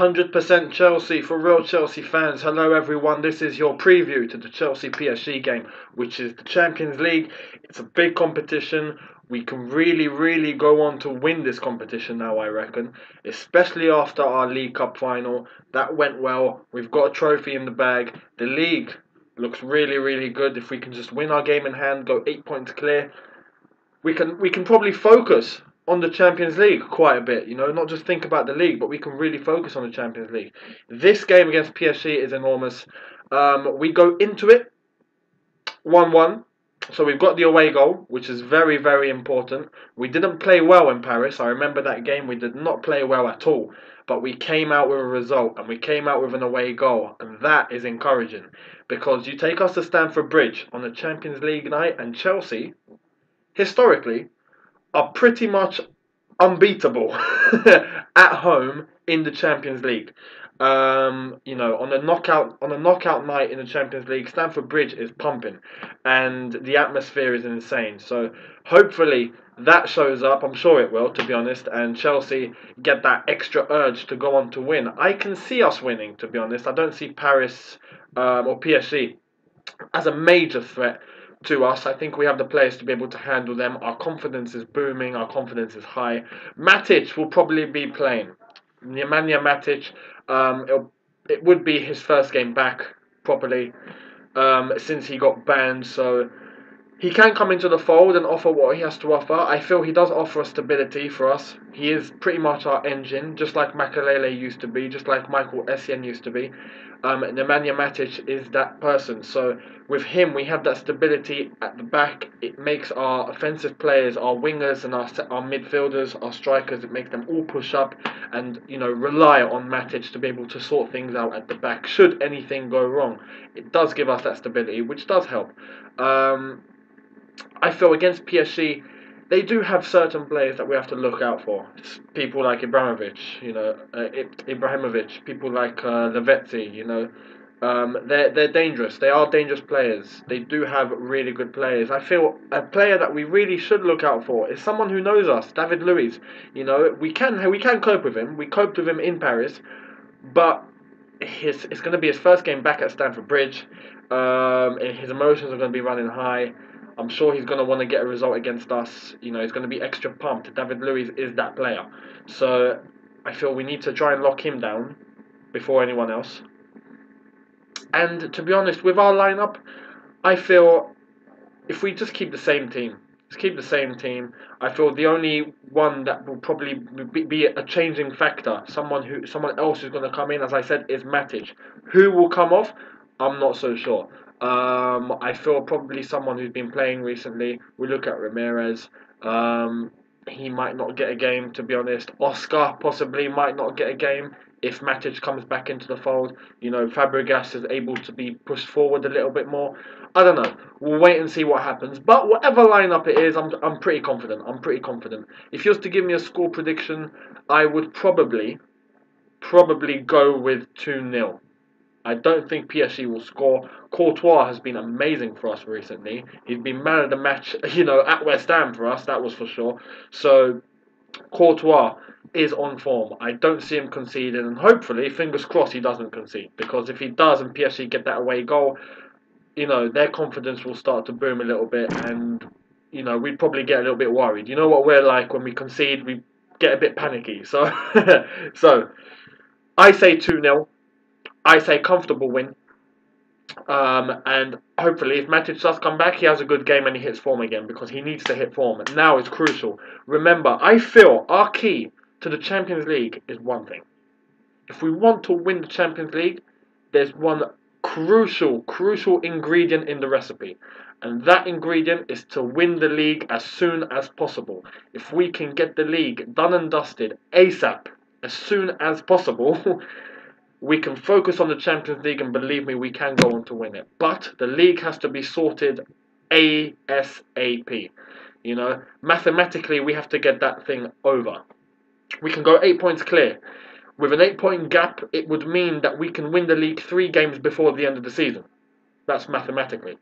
100% Chelsea for real Chelsea fans. Hello everyone, this is your preview to the Chelsea PSG game, which is the Champions League. It's a big competition. We can really go on to win this competition now, I reckon. Especially after our League Cup final. That went well. We've got a trophy in the bag. The league looks really good. If we can just win our game in hand, go 8 points clear, we can probably focus on the Champions League quite a bit, not just think about the league, but we can really focus on the Champions League. This game against PSG is enormous. We go into it 1-1, so we've got the away goal, which is very important. We didn't play well in Paris. I remember that game. We did not play well at all, but we came out with a result, and we came out with an away goal, and that is encouraging, because you take us to Stamford Bridge on a Champions League night, and Chelsea, historically, are pretty much unbeatable at home in the Champions League. On a knockout night in the Champions League, Stamford Bridge is pumping, and the atmosphere is insane. So hopefully that shows up. I'm sure it will, to be honest. And Chelsea get that extra urge to go on to win. I can see us winning, to be honest. I don't see Paris or PSG as a major threat to us. I think we have the players to be able to handle them. Our confidence is booming. Our confidence is high. Matic will probably be playing. Nemanja Matic, it would be his first game back properly since he got banned. So he can come into the fold and offer what he has to offer. I feel he does offer a stability for us. He is pretty much our engine, just like Makelele used to be, just like Michael Essien used to be. Nemanja Matic is that person. So with him, we have that stability at the back. It makes our offensive players, our wingers and our midfielders, our strikers, it makes them all push up and rely on Matic to be able to sort things out at the back. Should anything go wrong, it does give us that stability, which does help. I feel against PSG, they do have certain players that we have to look out for. It's people like Ibrahimovic, people like Lavezzi, they're dangerous. They are dangerous players. They do have really good players. I feel a player that we really should look out for is someone who knows us, David Luiz. We can cope with him. We coped with him in Paris, but it's going to be his first game back at Stamford Bridge. His emotions are going to be running high. I'm sure he's going to want to get a result against us. He's going to be extra pumped. David Luiz is that player. So I feel we need to try and lock him down before anyone else. And to be honest, with our lineup, I feel if we just keep the same team, I feel the only one that will probably be a changing factor, someone else who's going to come in, as I said, is Matic. Who will come off? I'm not so sure. I feel probably someone who's been playing recently. We look at Ramirez. He might not get a game, to be honest. Oscar possibly might not get a game if Matic comes back into the fold. Fabregas is able to be pushed forward a little bit more. I don't know. We'll wait and see what happens. But whatever lineup it is, I'm pretty confident. If you was to give me a score prediction, I would probably go with 2-0. I don't think PSG will score. Courtois has been amazing for us recently. He's been man of the match, at West Ham for us, that was for sure. So, Courtois is on form. I don't see him conceding, and hopefully, fingers crossed, he doesn't concede. Because if he does and PSG get that away goal, their confidence will start to boom a little bit, and, we'd probably get a little bit worried. You know what we're like when we concede, we get a bit panicky. So, I say 2-0. I say comfortable win. And hopefully if Matic does come back, he has a good game and he hits form again, because he needs to hit form. Now it's crucial. Remember, I feel our key to the Champions League is one thing. If we want to win the Champions League, there's one crucial ingredient in the recipe. And that ingredient is to win the league as soon as possible. If we can get the league done and dusted ASAP, as soon as possible, we can focus on the Champions League, and believe me, we can go on to win it. But the league has to be sorted ASAP. Mathematically, we have to get that thing over. We can go 8 points clear. With an 8-point gap, it would mean that we can win the league 3 games before the end of the season. That's mathematically.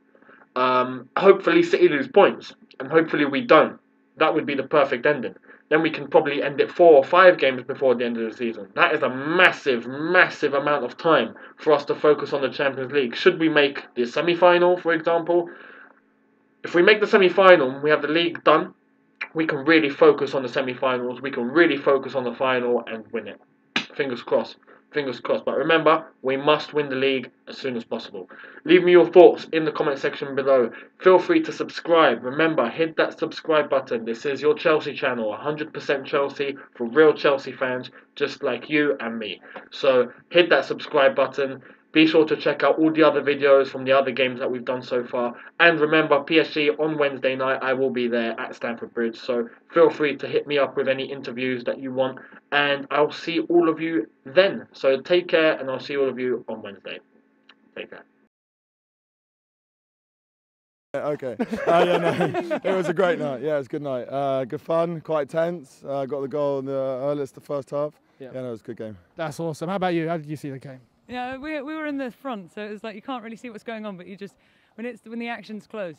Hopefully City lose points, and hopefully we don't. That would be the perfect ending. then we can probably end it 4 or 5 games before the end of the season. That is a massive, massive amount of time for us to focus on the Champions League. Should we make the semi-final, for example? If we make the semi-final, we have the league done, we can really focus on the semi-finals, we can really focus on the final and win it. Fingers crossed. Fingers crossed. But remember, we must win the league as soon as possible. Leave me your thoughts in the comment section below. Feel free to subscribe. Remember, hit that subscribe button. This is your Chelsea channel, 100% Chelsea for real Chelsea fans, just like you and me. So hit that subscribe button. Be sure to check out all the other videos from the other games that we've done so far. And remember, PSG on Wednesday night, I will be there at Stamford Bridge. So feel free to hit me up with any interviews that you want. And I'll see all of you then. So take care, and I'll see all of you on Wednesday. Take care. Okay. Yeah, no, it was a great night. Yeah, it was a good night. Good fun, quite tense. Got the goal in the earliest, the first half. Yeah, no, it was a good game. That's awesome. How about you? How did you see the game? Yeah, we were in the front, so it was like you can't really see what's going on, but you just when the action's close,